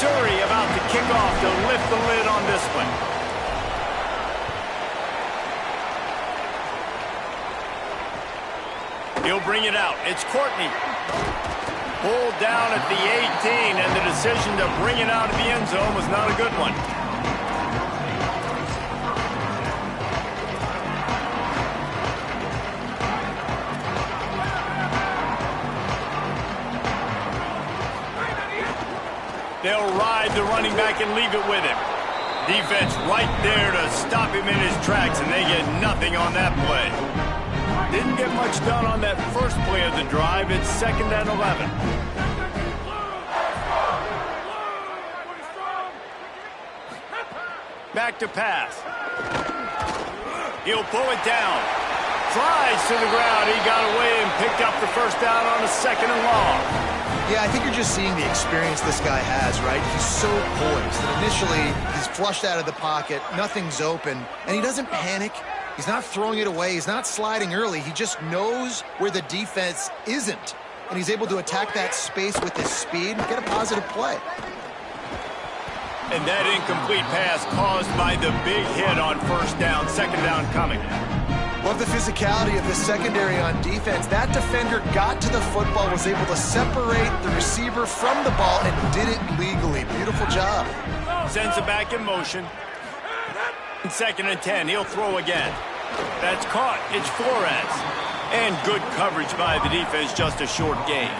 Missouri about to kick off to lift the lid on this one. He'll bring it out. It's Courtney. Pulled down at the 18, and the decision to bring it out of the end zone was not a good one. They'll ride the running back and leave it with him. Defense right there to stop him in his tracks, and they get nothing on that play. Didn't get much done on that first play of the drive. It's 2nd and 11. Back to pass. He'll pull it down. Flies to the ground. He got away and picked up the first down on a 2nd and long. Yeah, I think you're just seeing the experience this guy has, right? He's so poised that initially he's flushed out of the pocket, nothing's open, and he doesn't panic. He's not throwing it away. He's not sliding early. He just knows where the defense isn't, and he's able to attack that space with his speed and get a positive play. And that incomplete pass caused by the big hit on first down, 2nd down coming. Love the physicality of the secondary on defense. That defender got to the football, was able to separate the receiver from the ball, and did it legally. Beautiful job. Sends it back in motion. 2nd and 10. He'll throw again. That's caught. It's Flores. And good coverage by the defense, just a short gain.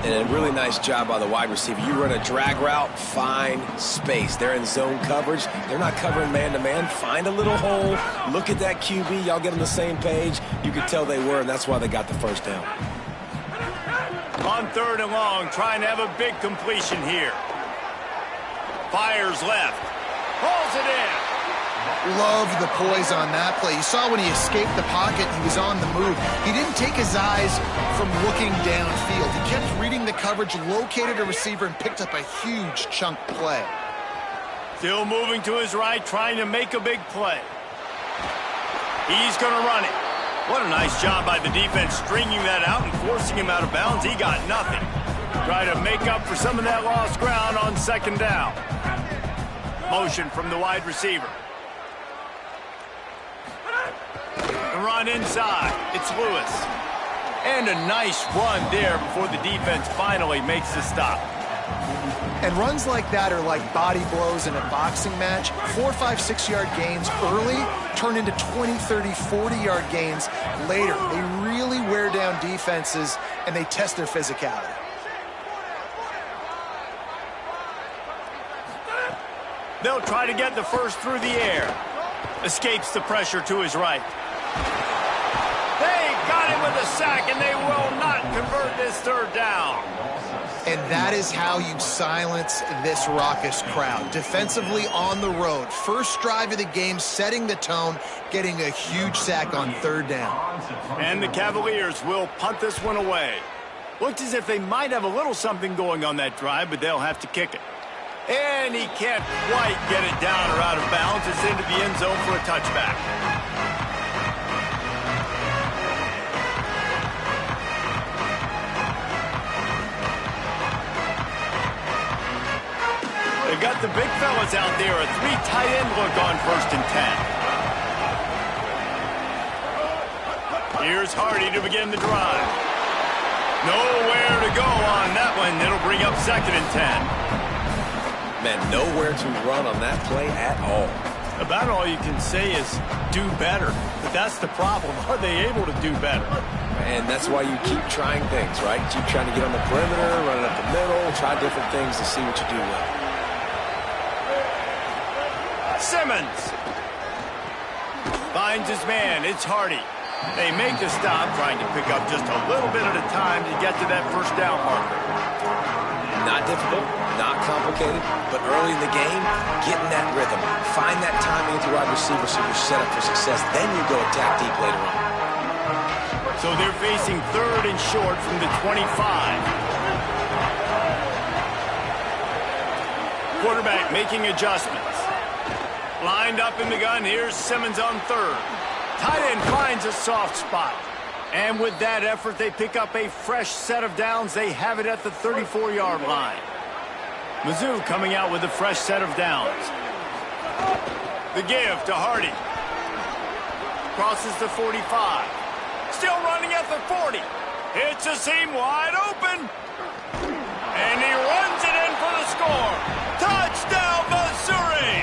And a really nice job by the wide receiver. You run a drag route, find space. They're in zone coverage. They're not covering man-to-man. Find a little hole. Look at that QB. Y'all get on the same page. You could tell they were, and that's why they got the first down. On 3rd and long, trying to have a big completion here. Fires left. Pulls it in. Love the poise on that play. You saw when he escaped the pocket, he was on the move. He didn't take his eyes from looking downfield. He kept reading the coverage, located a receiver, and picked up a huge chunk play. Still moving to his right, trying to make a big play. He's going to run it. What a nice job by the defense stringing that out and forcing him out of bounds. He got nothing. Try to make up for some of that lost ground on 2nd down. Motion from the wide receiver. Run inside. It's Lewis. And a nice run there before the defense finally makes the stop. And runs like that are like body blows in a boxing match. 4, 5, 6-yard gains early turn into 20, 30, 40-yard gains later. They really wear down defenses, and they test their physicality. They'll try to get the first through the air. Escapes the pressure to his right. They got him with a sack, and they will not convert this 3rd down. And that is how you silence this raucous crowd. Defensively on the road. First drive of the game, setting the tone, getting a huge sack on 3rd down. And the Cavaliers will punt this one away. Looks as if they might have a little something going on that drive, but they'll have to kick it. And he can't quite get it down or out of bounds. It's into the end zone for a touchback. They got the big fellas out there. A 3 tight end look on 1st and 10. Here's Hardy to begin the drive. Nowhere to go on that one. It'll bring up 2nd and 10. Man, nowhere to run on that play at all. About all you can say is do better. But that's the problem. Are they able to do better? And that's why you keep trying things, right? Keep trying to get on the perimeter, running up the middle, try different things to see what you do well. Simmons finds his man. It's Hardy. They make the stop, trying to pick up just a little bit at a time to get to that first down marker. Not difficult, not complicated, but early in the game, getting that rhythm. Find that timing with your wide receiver so you're set up for success. Then you go attack deep later on. So they're facing 3rd and short from the 25. Quarterback making adjustments. Lined up in the gun. Here's Simmons on 3rd. Tight end finds a soft spot. And with that effort, they pick up a fresh set of downs. They have it at the 34-yard line. Mizzou coming out with a fresh set of downs. The give to Hardy. Crosses the 45. Still running at the 40. Hits a seam wide open. And he runs it in for the score. Touchdown, Missouri!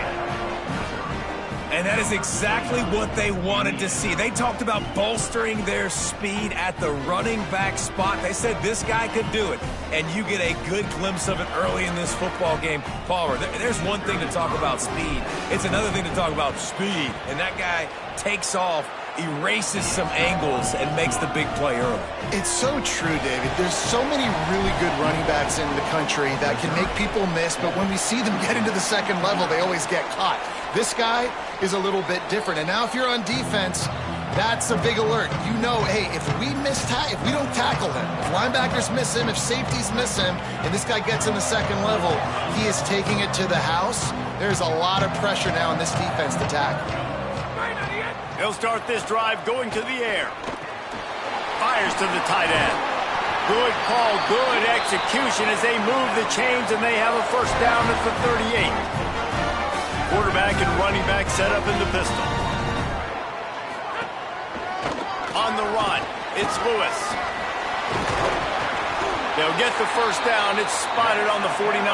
And that is exactly what they wanted to see. They talked about bolstering their speed at the running back spot. They said this guy could do it. And you get a good glimpse of it early in this football game. Palmer, there's one thing to talk about speed. It's another thing to talk about speed. And that guy takes off, erases some angles, and makes the big play early. It's so true, David. There's so many really good running backs in the country that can make people miss, but when we see them get into the second level, they always get caught. This guy is a little bit different. And now if you're on defense, that's a big alert. You know, hey, if we don't tackle him, if linebackers miss him, if safeties miss him, and this guy gets in the second level, he is taking it to the house. There's a lot of pressure now in this defense to tackle. He'll start this drive going to the air. Fires to the tight end. Good call, good execution as they move the chains and they have a first down at the 38. Quarterback and running back set up in the pistol. On the run, it's Lewis. They'll get the first down. It's spotted on the 49.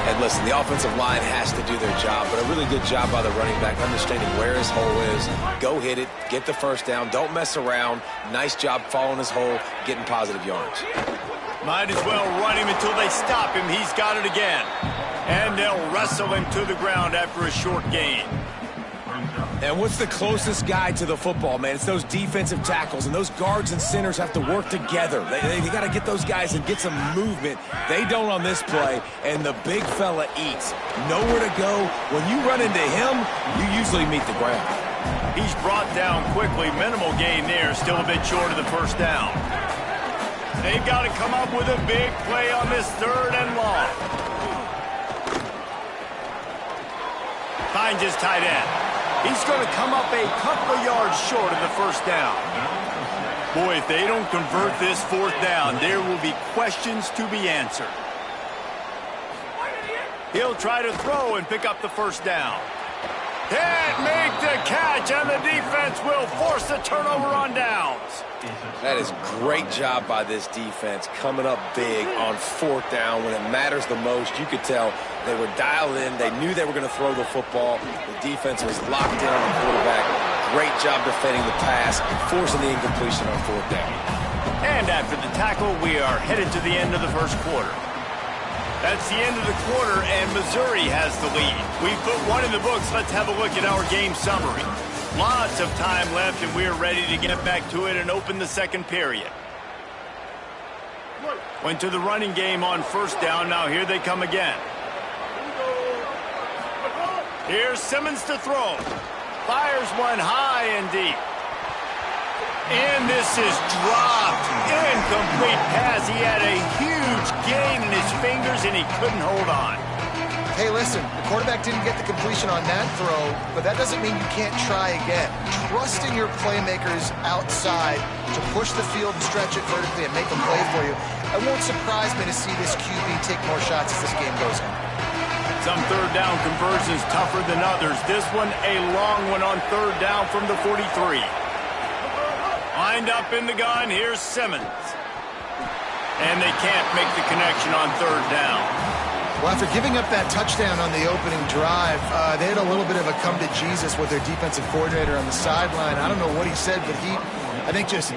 And listen, the offensive line has to do their job, but a really good job by the running back, understanding where his hole is. Go hit it, get the first down, don't mess around. Nice job following his hole, getting positive yards. Might as well run him until they stop him. He's got it again. And they'll wrestle him to the ground after a short gain. And what's the closest guy to the football, man? It's those defensive tackles, and those guards and centers have to work together. They got to get those guys and get some movement. They don't on this play, and the big fella eats. Nowhere to go. When you run into him, you usually meet the ground. He's brought down quickly. Minimal gain there. Still a bit short of the first down. They've got to come up with a big play on this 3rd and long. Finds his tight end. He's going to come up a couple of yards short of the first down. Boy, if they don't convert this 4th down, there will be questions to be answered. He'll try to throw and pick up the first down. Can't make the catch, and the defense will force the turnover on downs. That is great job by this defense, coming up big on 4th down when it matters the most. You could tell they were dialed in. They knew they were going to throw the football. The defense was locked in on the quarterback. Great job defending the pass, forcing the incompletion on 4th down. And after the tackle, we are headed to the end of the first quarter. That's the end of the quarter, and Missouri has the lead. We've put one in the books. Let's have a look at our game summary. Lots of time left, and we're ready to get back to it and open the second period. Went to the running game on first down. Now here they come again. Here's Simmons to throw. Fires one high and deep. And this is dropped. Incomplete pass. He had a huge gain in his fingers, and he couldn't hold on. Hey, listen, the quarterback didn't get the completion on that throw, but that doesn't mean you can't try again. Trusting your playmakers outside to push the field and stretch it vertically and make a play for you. It won't surprise me to see this QB take more shots as this game goes on. Some 3rd down conversions tougher than others. This one a long one on 3rd down from the 43. Lined up in the gun, here's Simmons. And they can't make the connection on 3rd down. Well, after giving up that touchdown on the opening drive, they had a little bit of a come to Jesus with their defensive coordinator on the sideline. I don't know what he said, but he, I think, just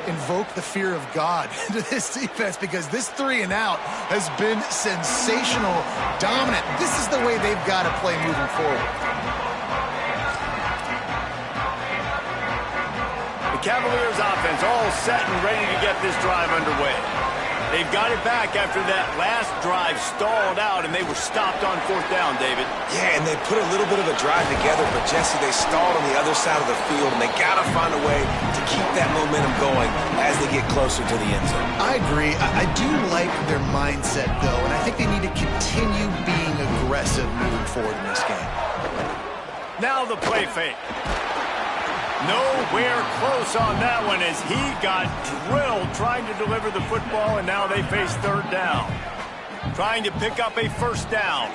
invoked the fear of God into this defense, because this 3 and out has been sensational, dominant. This is the way they've got to play moving forward. The Cavaliers offense all set and ready to get this drive underway. They've got it back after that last drive stalled out, and they were stopped on 4th down, David. Yeah, and they put a little bit of a drive together, but, Jesse, they stalled on the other side of the field, and they got to find a way to keep that momentum going as they get closer to the end zone. I agree. I do like their mindset, though, and I think they need to continue being aggressive moving forward in this game. Now the play fake. Nowhere close on that one as he got drilled trying to deliver the football, and now they face 3rd down. trying to pick up a first down.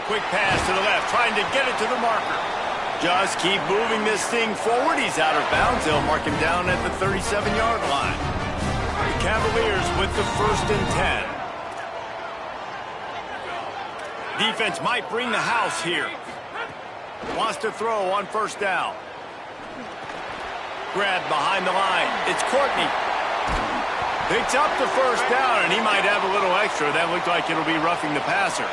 Quick pass to the left, trying to get it to the marker. Just keep moving this thing forward. He's out of bounds. They'll mark him down at the 37-yard line. The Cavaliers with the 1st and 10. Defense might bring the house here. Wants to throw on first down. Grabbed behind the line. It's Courtney. Picks up the first down, and he might have a little extra. That looked like it'll be roughing the passer.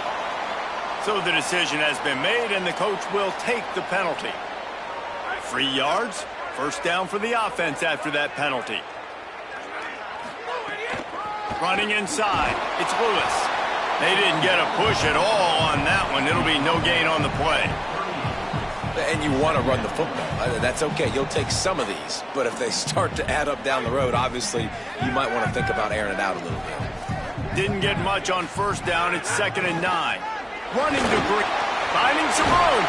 So the decision has been made, and the coach will take the penalty. 3 yards, first down for the offense after that penalty. Running inside, it's Lewis. They didn't get a push at all on that one. It'll be no gain on the play. And you want to run the football. That's okay. You'll take some of these. But if they start to add up down the road, obviously, you might want to think about airing it out a little bit. Didn't get much on first down. It's 2nd and 9. Running to Green, finding some room.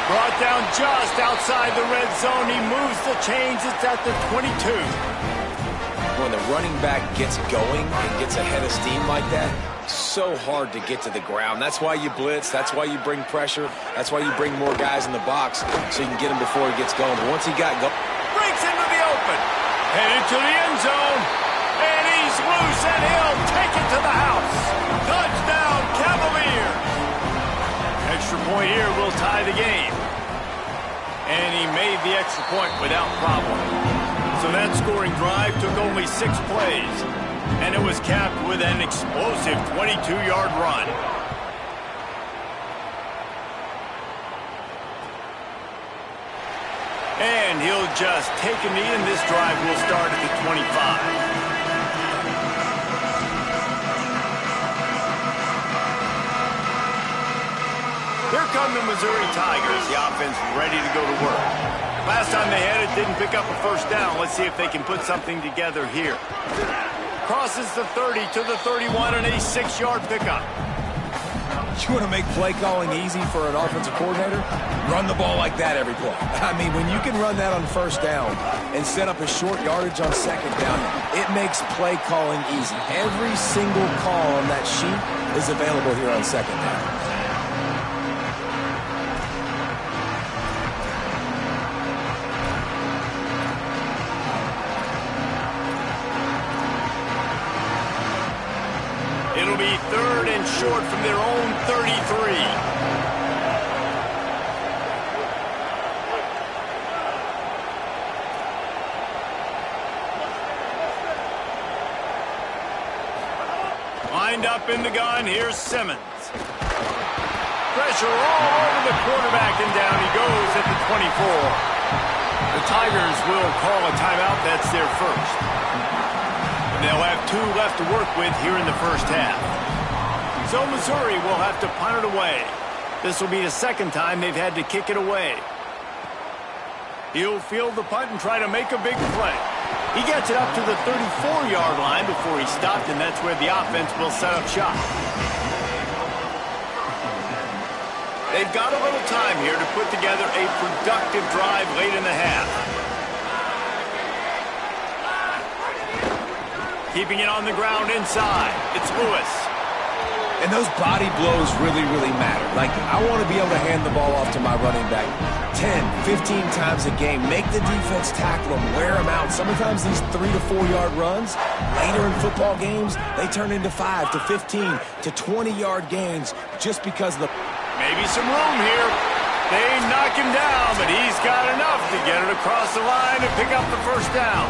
Brought down just outside the red zone. He moves the chains. It's at the 22. When the running back gets going and gets ahead of steam like that, so hard to get to the ground. That's why you blitz. That's why you bring pressure. That's why you bring more guys in the box so you can get him before he gets going. But once he got going, breaks into the open. Headed to the end zone. And he's loose, and he'll take it to the house. Touchdown, Cavaliers. Extra point here will tie the game. And he made the extra point without problem. So that scoring drive took only 6 plays. And it was capped with an explosive 22-yard run. And he'll just take a knee, and this drive will start at the 25. Here come the Missouri Tigers. The offense ready to go to work. Last time they had it, didn't pick up a first down. Let's see if they can put something together here. Crosses the 30 to the 31 and a 6-yard pickup. you want to make play calling easy for an offensive coordinator? Run the ball like that every play. I mean, when you can run that on first down and set up a short yardage on second down, it makes play calling easy. Every single call on that sheet is available here on second down. It'll be 3rd and short from their own 33. Lined up in the gun, here's Simmons. Pressure all over the quarterback, and down he goes at the 24. The Tigers will call a timeout. That's their first. They'll have 2 left to work with here in the first half. So Missouri will have to punt it away. This will be the second time they've had to kick it away. He'll field the punt and try to make a big play. He gets it up to the 34-yard line before he stopped, and that's where the offense will set up shop. They've got a little time here to put together a productive drive late in the half. Keeping it on the ground inside. It's Lewis. And those body blows really, really matter. Like, I want to be able to hand the ball off to my running back 10, 15 times a game. Make the defense tackle them, wear them out. Sometimes these 3 to 4 yard runs, later in football games, they turn into 5 to 15 to 20-yard gains just because of the... Maybe some room here. They knock him down, but he's got enough to get it across the line and pick up the first down.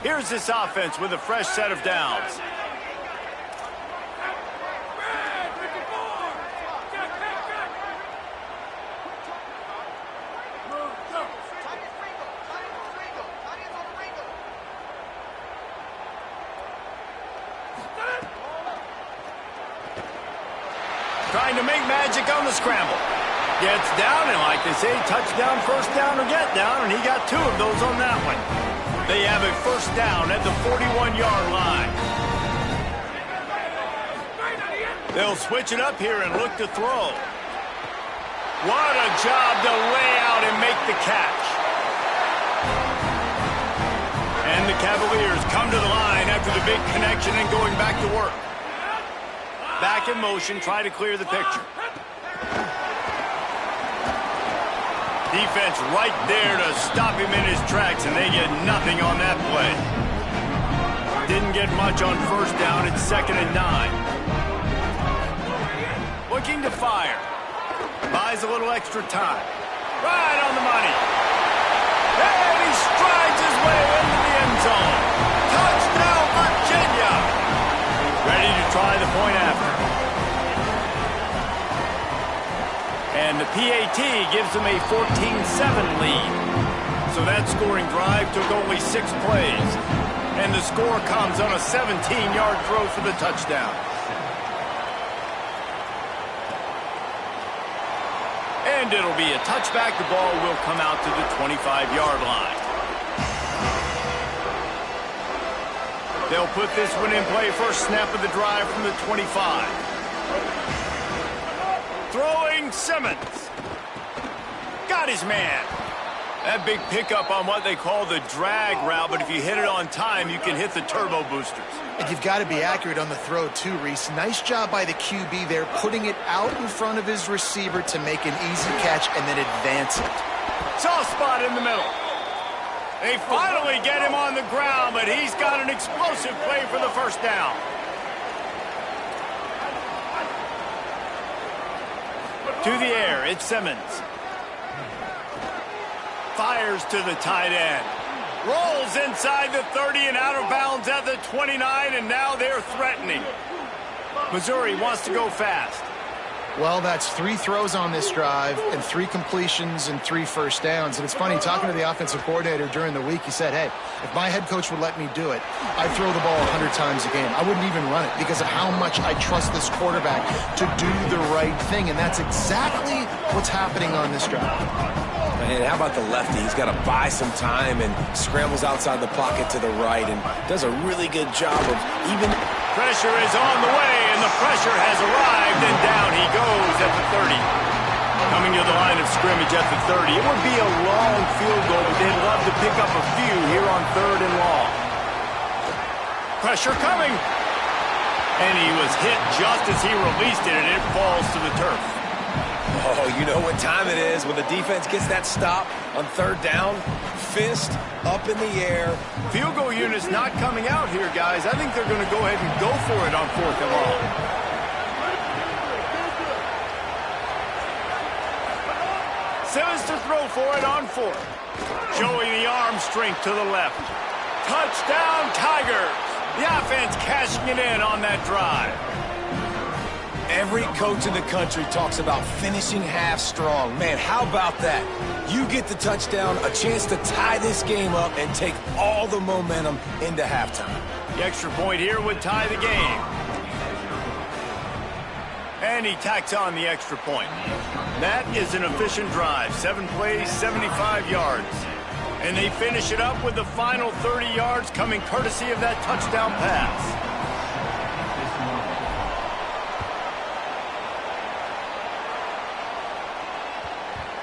Here's this offense with a fresh set of downs. Trying to make magic on the scramble. Gets down, and like they say, touchdown, first down, or get down, and he got 2 of those on that one. They have a first down at the 41-yard line. They'll switch it up here and look to throw. What a job to lay out and make the catch. And the Cavaliers come to the line after the big connection and going back to work. Back in motion, try to clear the picture. Defense right there to stop him in his tracks, and they get nothing on that play. Didn't get much on first down. It's 2nd and 9. Looking to fire. Buys a little extra time. Right on the money. And he strides his way into the end zone. Touchdown, Virginia. Ready to try the point after. And the PAT gives them a 14-7 lead. So that scoring drive took only 6 plays. And the score comes on a 17-yard throw for the touchdown. And it'll be a touchback. The ball will come out to the 25-yard line. They'll put this one in play. First snap of the drive from the 25. Throwing Simmons. Got his man. That big pickup on what they call the drag route, but if you hit it on time, you can hit the turbo boosters. And you've got to be accurate on the throw, too, Reese. Nice job by the QB there, putting it out in front of his receiver to make an easy catch and then advance it. Soft spot in the middle. They finally get him on the ground, but he's got an explosive play for the first down. To the air, it's Simmons. Fires to the tight end. Rolls inside the 30 and out of bounds at the 29, and now they're threatening. Missouri wants to go fast. Well, that's 3 throws on this drive and 3 completions and 3 first downs. And it's funny, talking to the offensive coordinator during the week, he said, hey, if my head coach would let me do it, I'd throw the ball 100 times a game. I wouldn't even run it because of how much I trust this quarterback to do the right thing. And that's exactly what's happening on this drive. And how about the lefty? He's got to buy some time and scrambles outside the pocket to the right and does a really good job of even... Pressure is on the way, and the pressure has arrived, and down he goes at the 30. Coming to the line of scrimmage at the 30. It would be a long field goal, but they'd love to pick up a few here on 3rd and long. Pressure coming. And he was hit just as he released it, and it falls to the turf. Oh, you know what time it is when the defense gets that stop on 3rd down. Fist up in the air. Field goal unit's not coming out here, guys. I think they're going to go ahead and go for it on 4th and long. Simmons to throw for it on 4th. Showing the arm strength to the left. Touchdown, Tigers. The offense cashing it in on that drive. Every coach in the country talks about finishing half strong. Man, how about that? You get the touchdown, a chance to tie this game up and take all the momentum into halftime. The extra point here would tie the game. And he tacks on the extra point. That is an efficient drive. 7 plays, 75 yards. And they finish it up with the final 30 yards coming courtesy of that touchdown pass.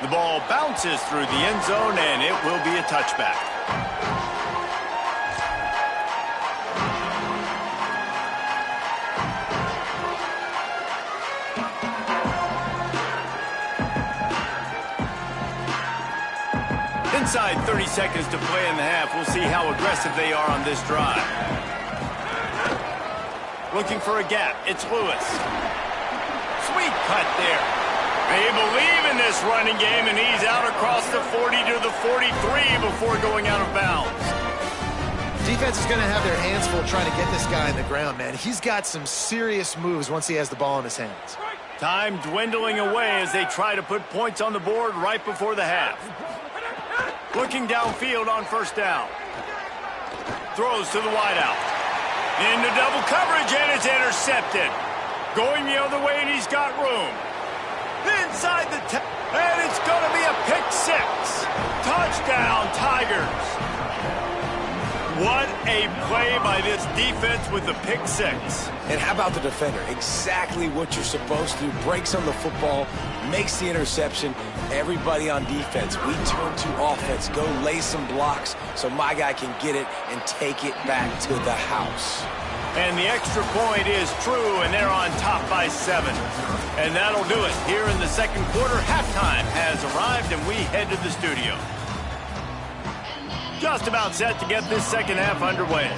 The ball bounces through the end zone, and it will be a touchback. Inside 30 seconds to play in the half. We'll see how aggressive they are on this drive. Looking for a gap. It's Lewis. Sweet cut there. They believe in this running game, and he's out across the 40 to the 43 before going out of bounds. Defense is going to have their hands full trying to get this guy on the ground, man. He's got some serious moves once he has the ball in his hands. Time dwindling away as they try to put points on the board right before the half. Looking downfield on 1st down. Throws to the wideout. Into double coverage, and it's intercepted. Going the other way, and he's got room. Inside the 10, and it's going to be a pick 6. Touchdown, Tigers. What a play by this defense with the pick six. And how about the defender? Exactly what you're supposed to do. Breaks on the football, makes the interception. Everybody on defense, we turn to offense. Go lay some blocks so my guy can get it and take it back to the house. And the extra point is true, and they're on top by 7. And that'll do it. Here in the second quarter, halftime has arrived, and we head to the studio. Just about set to get this second half underway.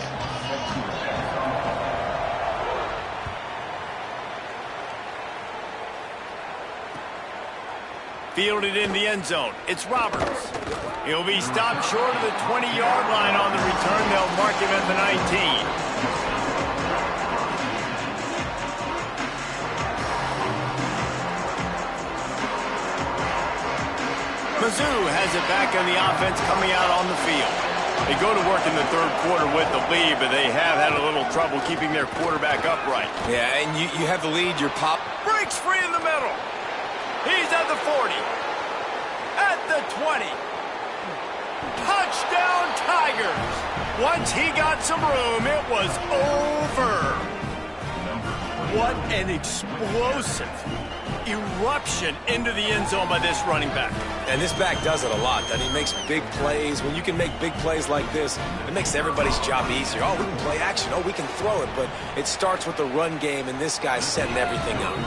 Fielded in the end zone. It's Roberts. He'll be stopped short of the 20-yard line on the return. They'll mark him at the 19. Mizzou has it back on the offense coming out on the field. They go to work in the third quarter with the lead, but they have had a little trouble keeping their quarterback upright. Yeah, and you have the lead, your pop. Breaks free in the middle. He's at the 40. At the 20. Touchdown Tigers. Once he got some room, it was over. What an explosive eruption into the end zone by this running back. And this back does it a lot, doesn't he? Makes big plays. When you can make big plays like this, it makes everybody's job easier. Oh, we can play action. Oh, we can throw it. But it starts with the run game, and this guy's setting everything up.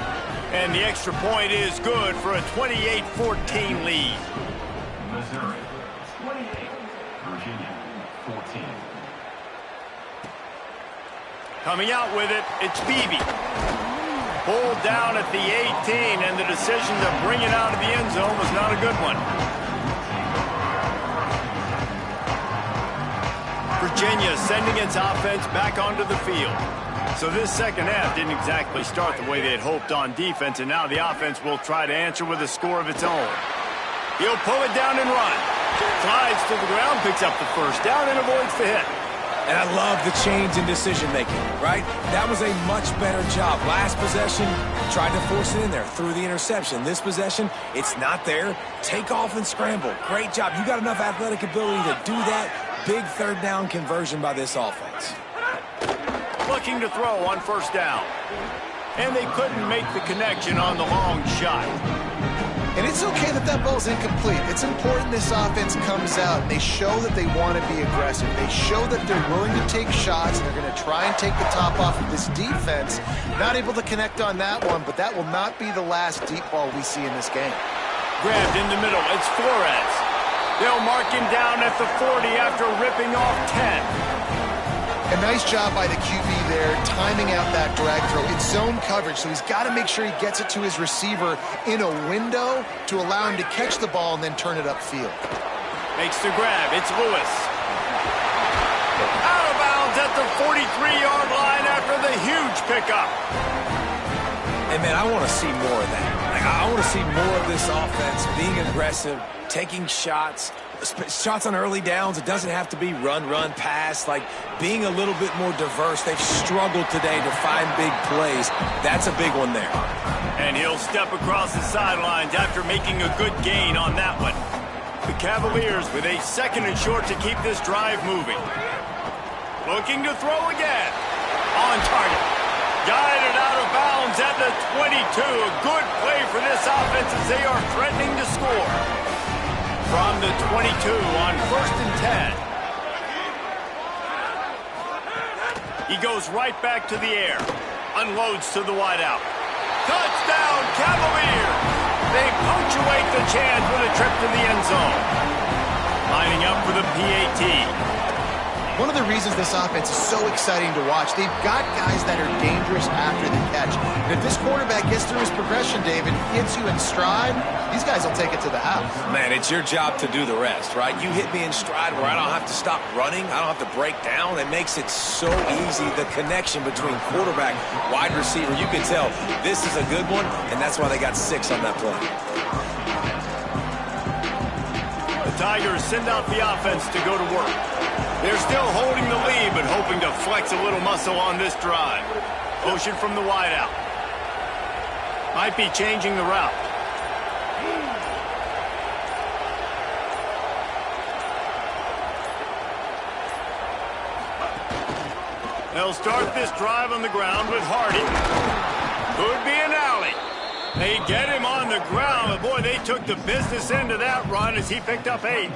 And the extra point is good for a 28-14 lead. Missouri, 28. Virginia, 14. Coming out with it, it's Beebe. Pulled down at the 18, and the decision to bring it out of the end zone was not a good one. Virginia sending its offense back onto the field. So this second half didn't exactly start the way they had hoped on defense, and now the offense will try to answer with a score of its own. He'll pull it down and run. Slides to the ground, picks up the first down, and avoids the hit. And I love the change in decision-making, right? That was a much better job. Last possession, tried to force it in there, threw the interception. This possession, it's not there. Take off and scramble. Great job. You got enough athletic ability to do that. Big third down conversion by this offense. Looking to throw on first down. And they couldn't make the connection on the long shot. And it's okay that that ball's incomplete. It's important this offense comes out and they show that they want to be aggressive. They show that they're willing to take shots and they're going to try and take the top off of this defense. Not able to connect on that one, but that will not be the last deep ball we see in this game. Grabbed in the middle, it's Flores. They'll mark him down at the 40 after ripping off 10. A nice job by the QB there, timing out that drag throw. It's zone coverage, so he's got to make sure he gets it to his receiver in a window to allow him to catch the ball and then turn it upfield. Makes the grab. It's Lewis. Out of bounds at the 43-yard line after the huge pickup. And, man, I want to see more of that. I want to see more of this offense being aggressive, taking shots on early downs. It doesn't have to be run, pass. Like, being a little bit more diverse. They've struggled today to find big plays. That's a big one there. And he'll step across the sidelines after making a good gain on that one. The Cavaliers with a second and short to keep this drive moving. Looking to throw again. On target. Guided out of bounds at the 22. A good play for this offense as they are threatening to score. From the 22 on 1st and 10. He goes right back to the air. Unloads to the wideout. Touchdown, Cavaliers! They punctuate the chance with a trip to the end zone. Lining up for the PAT. One of the reasons this offense is so exciting to watch, they've got guys that are dangerous after the catch. And if this quarterback gets through his progression, David, gets you in stride, these guys will take it to the house. Man, it's your job to do the rest, right? You hit me in stride where I don't have to stop running. I don't have to break down. It makes it so easy. The connection between quarterback, wide receiver, you can tell this is a good one, and that's why they got 6 on that play. The Tigers send out the offense to go to work. They're still holding the lead, but hoping to flex a little muscle on this drive. Motion from the wideout. Might be changing the route. They'll start this drive on the ground with Hardy. Could be an alley. They get him on the ground, but boy, they took the business end of that run as he picked up 8.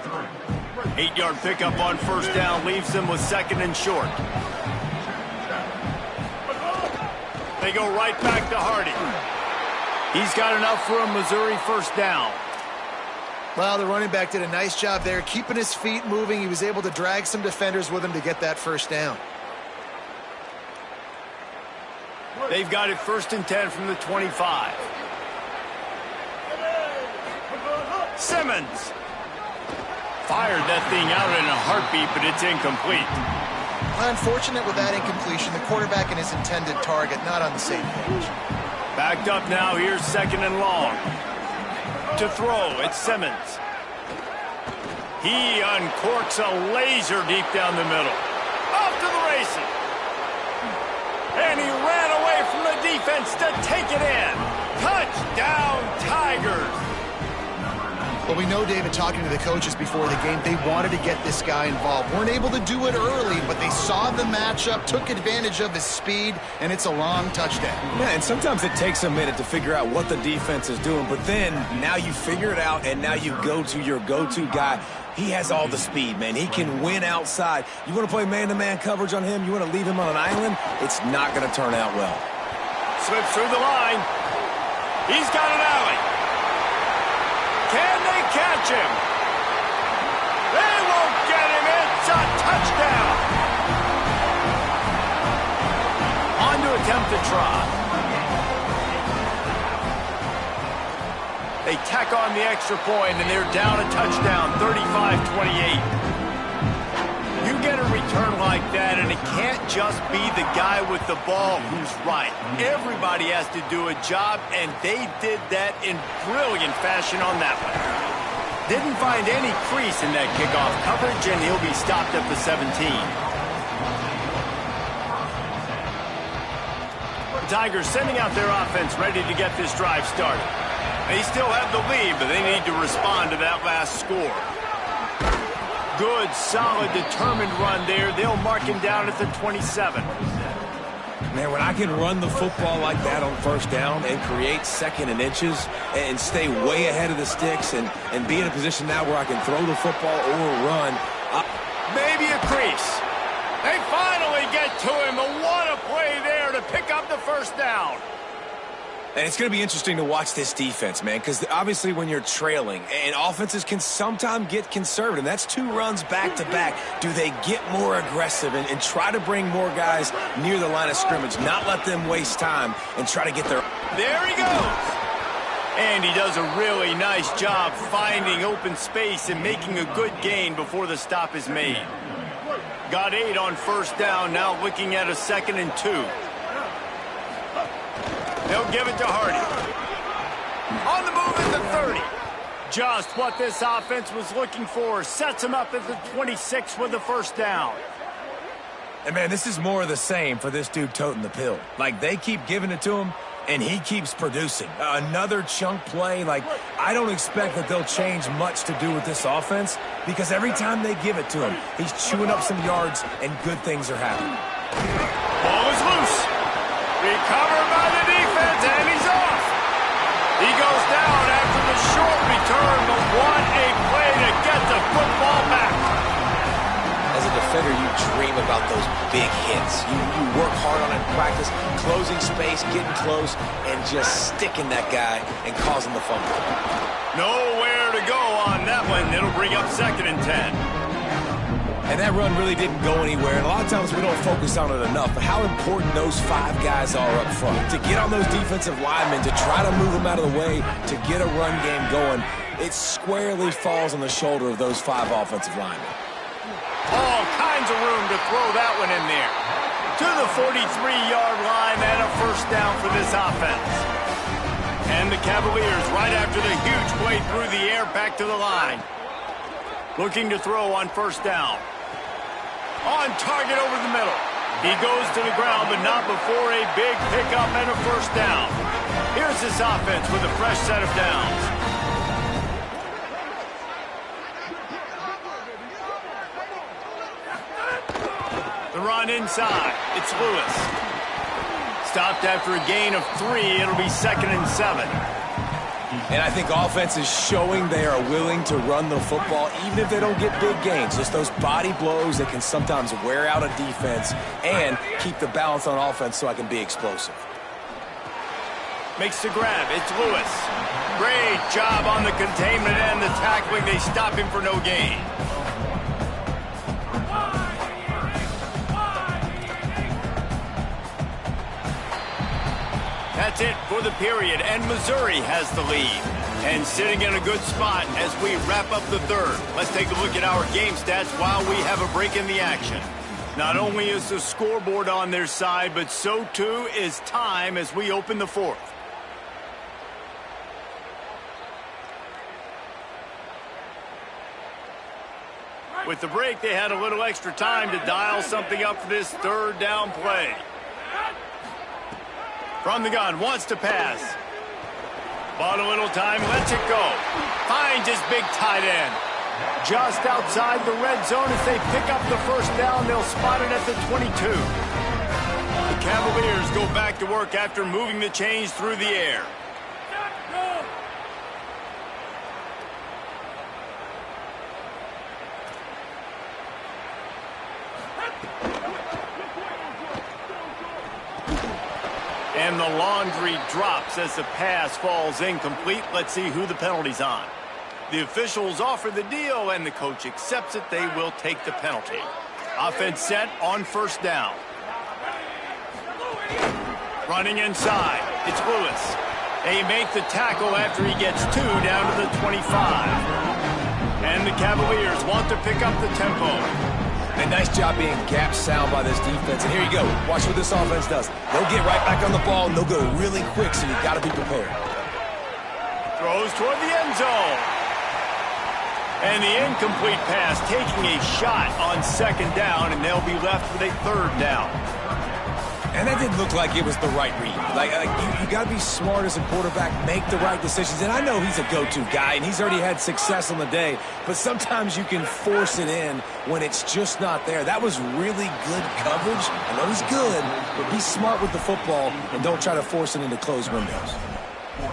8-yard pickup on first down leaves them with 2nd and short. They go right back to Hardy. He's got enough for a Missouri first down. Well, the running back did a nice job there, keeping his feet moving. He was able to drag some defenders with him to get that first down. They've got it 1st and 10 from the 25. Simmons fired that thing out in a heartbeat, but it's incomplete. Unfortunate with that incompletion. The quarterback and his intended target not on the same page. Backed up now. Here's 2nd and long. To throw, it's Simmons. He uncorks a laser deep down the middle. Off to the races. And he ran away from the defense to take it in. Touchdown, Tigers. Well, we know, David, talking to the coaches before the game, they wanted to get this guy involved. Weren't able to do it early, but they saw the matchup, took advantage of his speed, and it's a long touchdown. Yeah, and sometimes it takes a minute to figure out what the defense is doing, but then now you figure it out, and now you go to your go-to guy. He has all the speed, man. He can win outside. You want to play man-to-man coverage on him? You want to leave him on an island? It's not going to turn out well. Slips through the line. He's got an alley. Can they catch him? They won't get him. It's a touchdown. On to attempt to try. They tack on the extra point, and they're down a touchdown, 35-28. You get a return like that, and it can't just be the guy with the ball who's right. Everybody has to do a job, and they did that in brilliant fashion on that one. Didn't find any crease in that kickoff coverage, and he'll be stopped at the 17. The Tigers sending out their offense ready to get this drive started. They still have the lead, but they need to respond to that last score. Good, solid, determined run there. They'll mark him down at the 27. Man, when I can run the football like that on first down and create 2nd and inches and stay way ahead of the sticks and be in a position now where I can throw the football or run. Maybe a crease. They finally get to him, but what a play there to pick up the first down. And it's going to be interesting to watch this defense, man, because obviously when you're trailing, and offenses can sometimes get conservative. That's 2 runs back-to-back. Do they get more aggressive and try to bring more guys near the line of scrimmage, not let them waste time, and try to get their... There he goes. And he does a really nice job finding open space and making a good gain before the stop is made. Got 8 on first down, now looking at a 2nd and 2. They'll give it to Hardy. On the move at the 30. Just what this offense was looking for. Sets him up at the 26 with the first down. And, man, this is more of the same for this dude toting the pill. Like, they keep giving it to him, and he keeps producing. Another chunk play. Like, I don't expect that they'll change much to do with this offense because every time they give it to him, he's chewing up some yards, and good things are happening. Ball is loose. Recovered by the defense, and he's off. He goes down after the short return, but what a play to get the football back. As a defender, you dream about those big hits. You work hard on it in practice, closing space, getting close, and just sticking that guy and causing the fumble. Nowhere to go on that one. It'll bring up 2nd and 10. And that run really didn't go anywhere. And a lot of times we don't focus on it enough. But how important those 5 guys are up front. To get on those defensive linemen, to try to move them out of the way, to get a run game going, it squarely falls on the shoulder of those 5 offensive linemen. All kinds of room to throw that one in there. To the 43-yard line and a first down for this offense. And the Cavaliers right after the huge play through the air back to the line. Looking to throw on first down. On target over the middle. He goes to the ground, but not before a big pickup and a first down. Here's this offense with a fresh set of downs. The run run inside. It's Lewis. Stopped after a gain of 3. It'll be 2nd and 7. And I think offense is showing they are willing to run the football, even if they don't get big gains. Just those body blows that can sometimes wear out a defense and keep the balance on offense so I can be explosive. Makes the grab. It's Lewis. Great job on the containment and the tackling. They stop him for no gain. That's it for the period, and Missouri has the lead. And sitting in a good spot as we wrap up the third. Let's take a look at our game stats while we have a break in the action. Not only is the scoreboard on their side, but so too is time as we open the fourth. With the break, they had a little extra time to dial something up for this third down play. From the gun, wants to pass. Bought a little time, lets it go. Finds his big tight end. Just outside the red zone as they pick up the first down. They'll spot it at the 22. The Cavaliers go back to work after moving the chains through the air. And the laundry drops as the pass falls incomplete. Let's see who the penalty's on. The officials offer the deal, and the coach accepts it. They will take the penalty. Offense set on first down. Running inside. It's Lewis. They make the tackle after he gets 2 down to the 25. And the Cavaliers want to pick up the tempo. A nice job being gap sound by this defense. And here you go. Watch what this offense does. They'll get right back on the ball, and they'll go really quick, so you got to be prepared. Throws toward the end zone. And the incomplete pass taking a shot on second down, and they'll be left with a third down. And that didn't look like it was the right read. You got to be smart as a quarterback, make the right decisions. And I know he's a go-to guy, and he's already had success on the day. But sometimes you can force it in when it's just not there. That was really good coverage. I know he's good, but be smart with the football and don't try to force it into closed windows.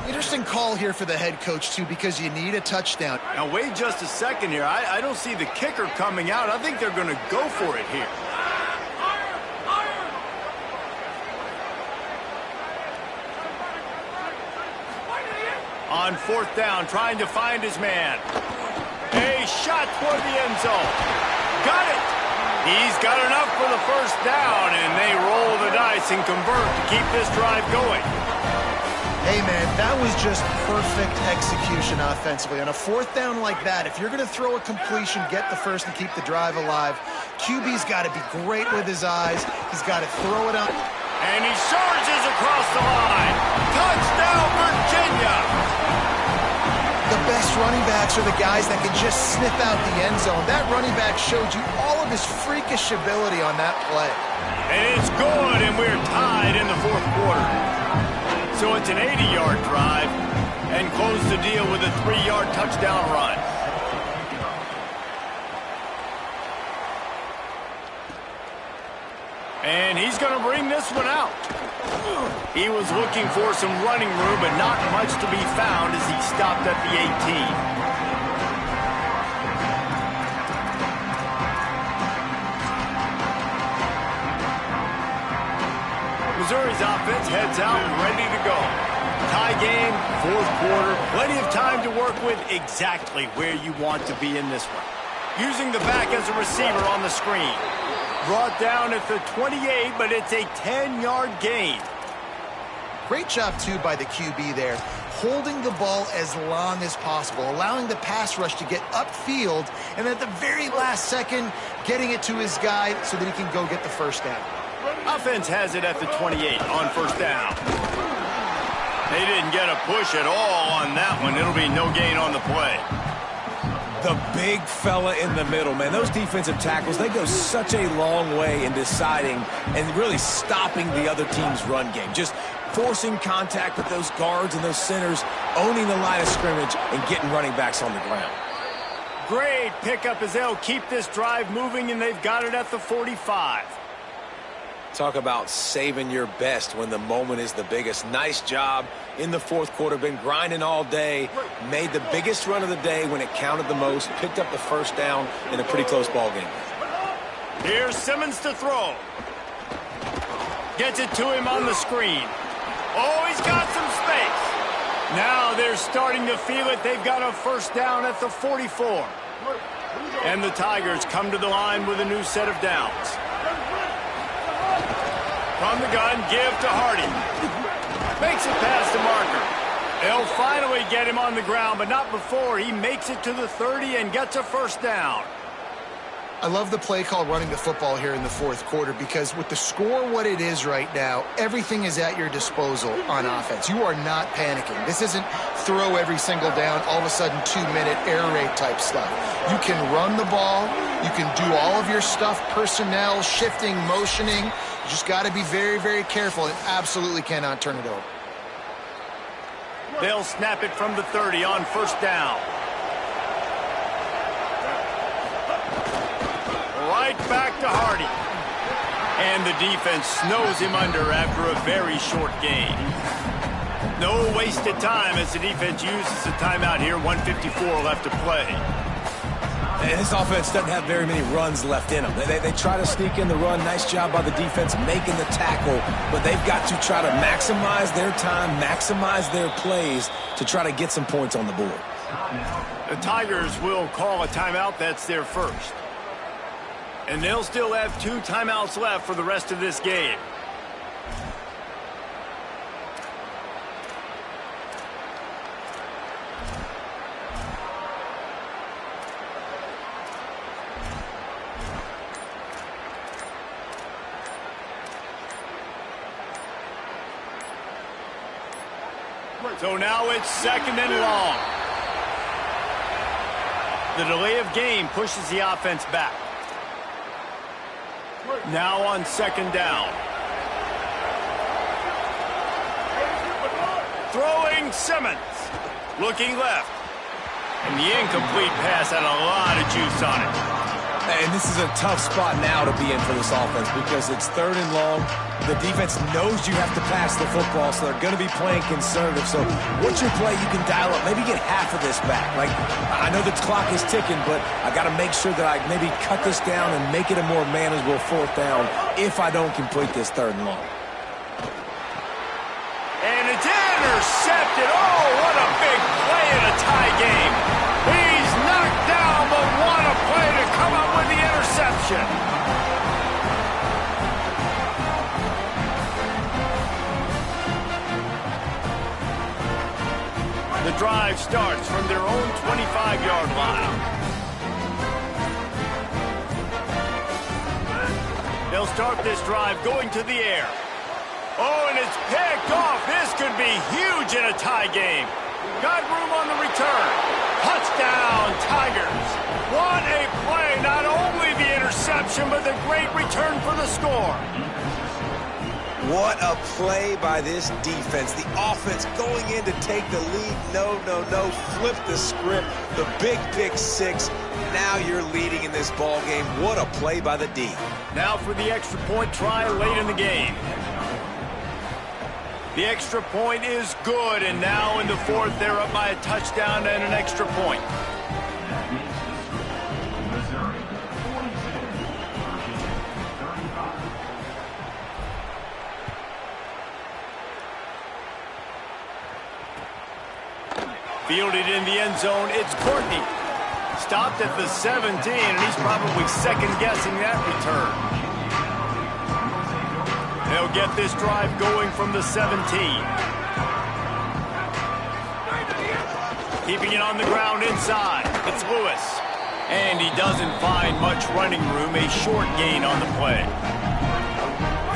Interesting call here for the head coach, too, because you need a touchdown. Now, wait just a second here. I don't see the kicker coming out. I think they're going to go for it here. On fourth down, trying to find his man. A shot toward the end zone. Got it. He's got enough for the first down, and they roll the dice and convert to keep this drive going. Hey, man, that was just perfect execution offensively. On a fourth down like that, if you're going to throw a completion, get the first and keep the drive alive, QB's got to be great with his eyes. He's got to throw it up. And he surges across the line. Touchdown, Virginia! The best running backs are the guys that can just sniff out the end zone. That running back showed you all of his freakish ability on that play. And it's good, and we're tied in the fourth quarter. So it's an 80-yard drive, and close the deal with a 3-yard touchdown run. And he's going to bring this one out. He was looking for some running room, but not much to be found as he stopped at the 18. Missouri's offense heads out and ready to go. Tie game, fourth quarter, plenty of time to work with, exactly where you want to be in this one. Using the back as a receiver on the screen. Brought down at the 28, but it's a 10-yard gain. Great job, too, by the QB there, holding the ball as long as possible, allowing the pass rush to get upfield, and at the very last second, getting it to his guy so that he can go get the first down. Offense has it at the 28 on first down. They didn't get a push at all on that one. It'll be no gain on the play. The big fella in the middle, man. Those defensive tackles, they go such a long way in deciding and really stopping the other team's run game. Just forcing contact with those guards and those centers, owning the line of scrimmage, and getting running backs on the ground. Great pickup as they'll keep this drive moving, and they've got it at the 45. Talk about saving your best when the moment is the biggest. Nice job in the fourth quarter. Been grinding all day. Made the biggest run of the day when it counted the most. Picked up the first down in a pretty close ball game. Here's Simmons to throw. Gets it to him on the screen. Oh, he's got some space. Now they're starting to feel it. They've got a first down at the 44. And the Tigers come to the line with a new set of downs. From the gun, give to Hardy. Makes it past the marker. They'll finally get him on the ground, but not before he makes it to the 30 and gets a first down. I love the play call running the football here in the fourth quarter because with the score what it is right now, everything is at your disposal on offense. You are not panicking. This isn't throw every single down, all of a sudden 2-minute air raid type stuff. You can run the ball. You can do all of your stuff, personnel, shifting, motioning. You just got to be very, very careful and absolutely cannot turn it over. They'll snap it from the 30 on first down. Right back to Hardy. And the defense snows him under after a very short gain. No wasted time as the defense uses a timeout here. 1:54 left to play. And this offense doesn't have very many runs left in them. They try to sneak in the run. Nice job by the defense making the tackle. But they've got to try to maximize their time, maximize their plays to try to get some points on the board. The Tigers will call a timeout. That's their first. And they'll still have 2 timeouts left for the rest of this game. So now it's second and long. The delay of game pushes the offense back. Now on second down. Throwing Simmons. Looking left. And the incomplete pass had a lot of juice on it. And this is a tough spot now to be in for this offense because it's third and long. The defense knows you have to pass the football, so they're going to be playing conservative. So what's your play you can dial up? Maybe get half of this back. Like, I know the clock is ticking, but I got to make sure that I maybe cut this down and make it a more manageable fourth down if I don't complete this third and long. And it's intercepted. Oh, what a big play in a tie game. He's knocked down, but what a play to come up with the interception. The drive starts from their own 25-yard line. They'll start this drive going to the air. Oh, and it's picked off. This could be huge in a tie game. Got room on the return. Touchdown, Tigers. What a play. Not only the interception, but the great return for the score. What a play by this defense. The offense going in to take the lead. No. Flip the script. The big pick six. Now you're leading in this ball game. What a play by the D. Now for the extra point try late in the game. The extra point is good, and now in the fourth, they're up by a touchdown and an extra point. Fielded in the end zone, it's Courtney. Stopped at the 17, and he's probably second-guessing that return. They'll get this drive going from the 17. Keeping it on the ground inside. It's Lewis. And he doesn't find much running room. A short gain on the play.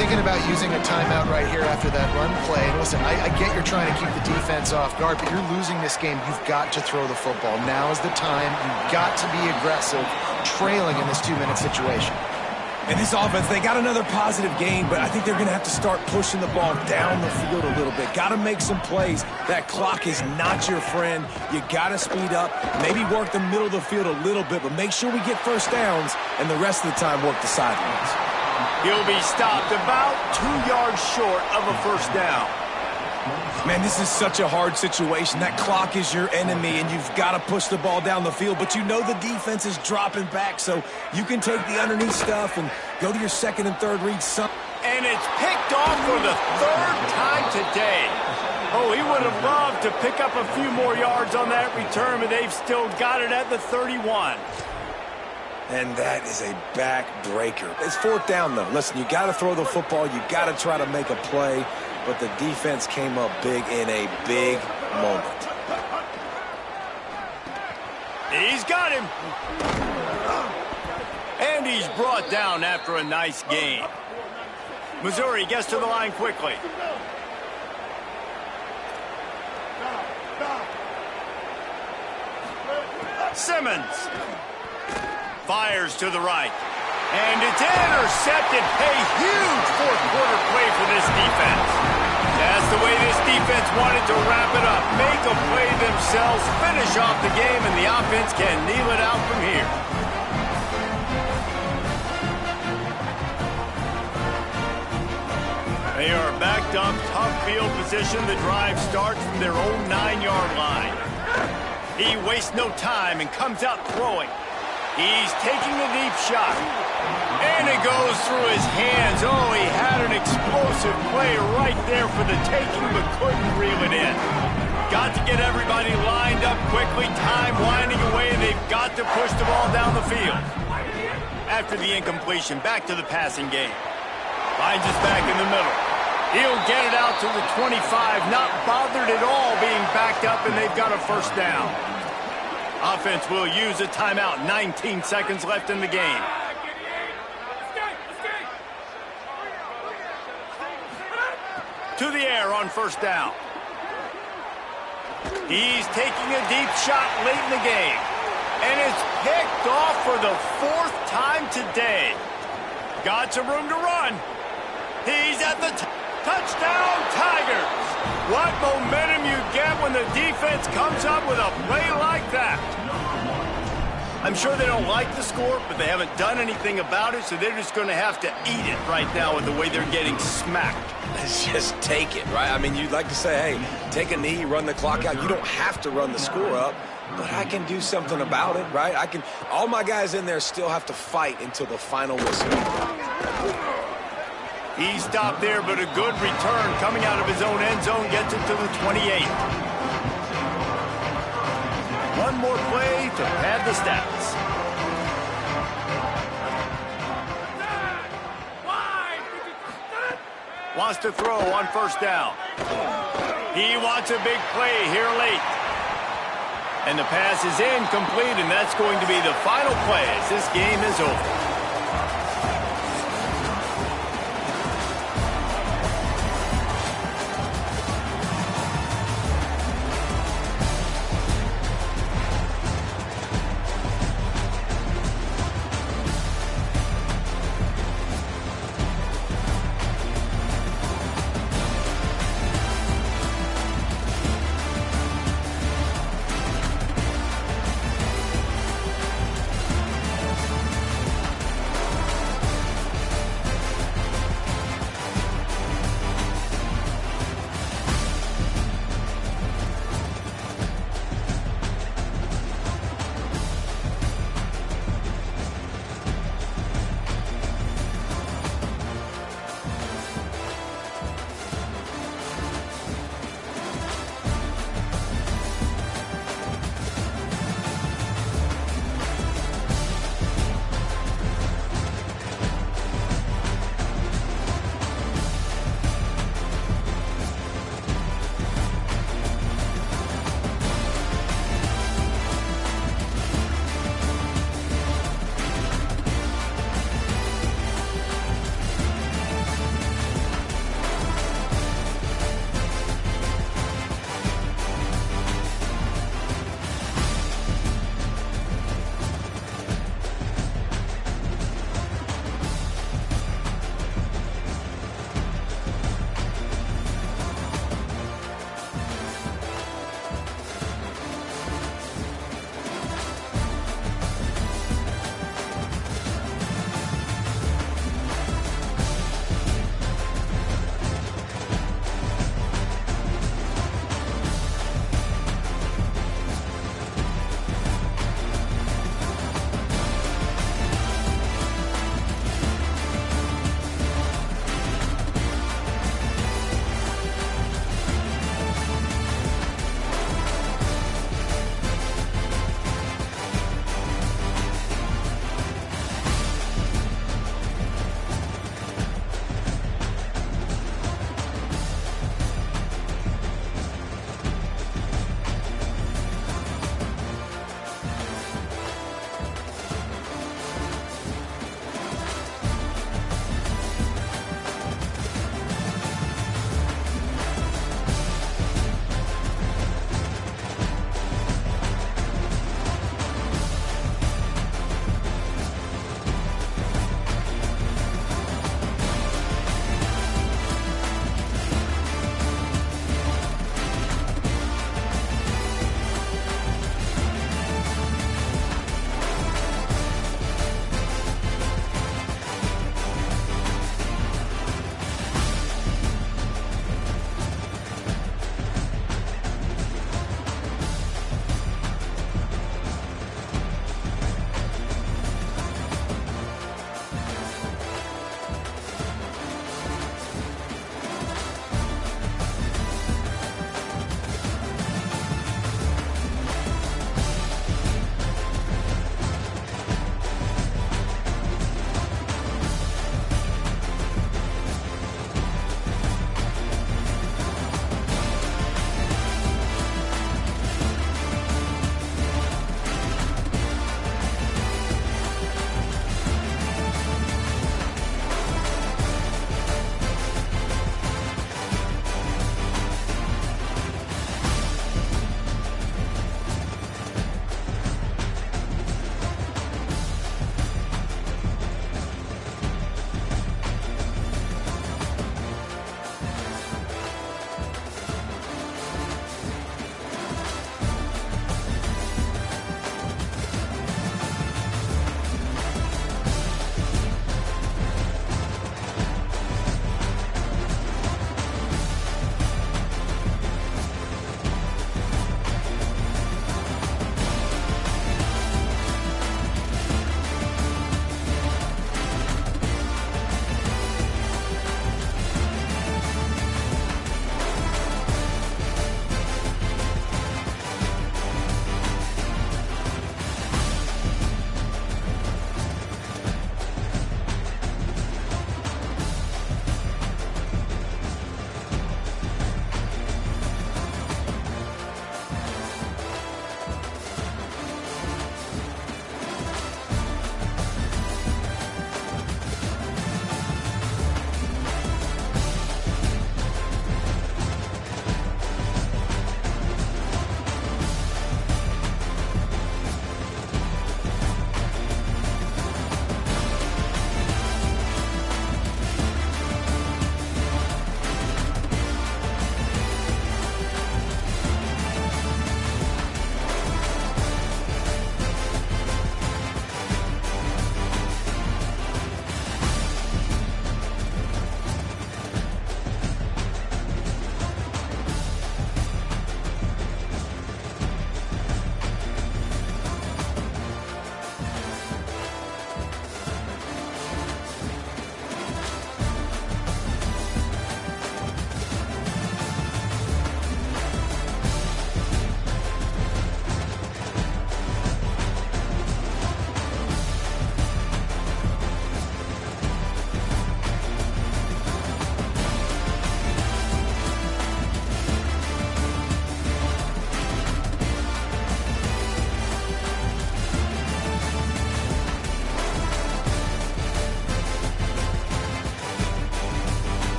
Thinking about using a timeout right here after that run play. And listen, I get you're trying to keep the defense off guard, but you're losing this game. You've got to throw the football. Now is the time. You've got to be aggressive, trailing in this 2-minute situation. And this offense, they got another positive game, but I think they're going to have to start pushing the ball down the field a little bit. Got to make some plays. That clock is not your friend. You got to speed up, maybe work the middle of the field a little bit, but make sure we get first downs and the rest of the time work the sidelines. He'll be stopped about 2 yards short of a first down. Man, this is such a hard situation. That clock is your enemy, and you've got to push the ball down the field. But you know the defense is dropping back, so you can take the underneath stuff and go to your second and third read. And it's picked off for the third time today. Oh, he would have loved to pick up a few more yards on that return, but they've still got it at the 31. And that is a backbreaker. It's fourth down, though. Listen, you got to throw the football. You got to try to make a play. But the defense came up big in a big moment. He's got him. And he's brought down after a nice gain. Missouri gets to the line quickly. Simmons fires to the right. And it's intercepted. A huge fourth-quarter play for this defense. That's the way this defense wanted to wrap it up. Make a play themselves, finish off the game, and the offense can kneel it out from here. They are backed up, tough field position. The drive starts from their own 9-yard line. He wastes no time and comes out throwing. He's taking a deep shot. And it goes through his hands. Oh, he had an explosive play right there for the taking, but couldn't reel it in. Got to get everybody lined up quickly. Time winding away. They've got to push the ball down the field. After the incompletion, back to the passing game. Finds us back in the middle. He'll get it out to the 25. Not bothered at all being backed up, and they've got a first down. Offense will use a timeout. 19 seconds left in the game. To the air on first down. He's taking a deep shot late in the game. And it's picked off for the fourth time today. Got some room to run. He's at the touchdown, Tigers. What momentum you get when the defense comes up with a play like that. I'm sure they don't like the score, but they haven't done anything about it, so they're just going to have to eat it right now with the way they're getting smacked. Let's just take it, right? I mean, you'd like to say, hey, take a knee, run the clock out. You don't have to run the score up, but I can do something about it, right? All my guys in there still have to fight until the final whistle. He stopped there, but a good return coming out of his own end zone gets it to the 28. One more play to pad the stats. Wants to throw on first down. He wants a big play here late. And the pass is incomplete, and that's going to be the final play as this game is over.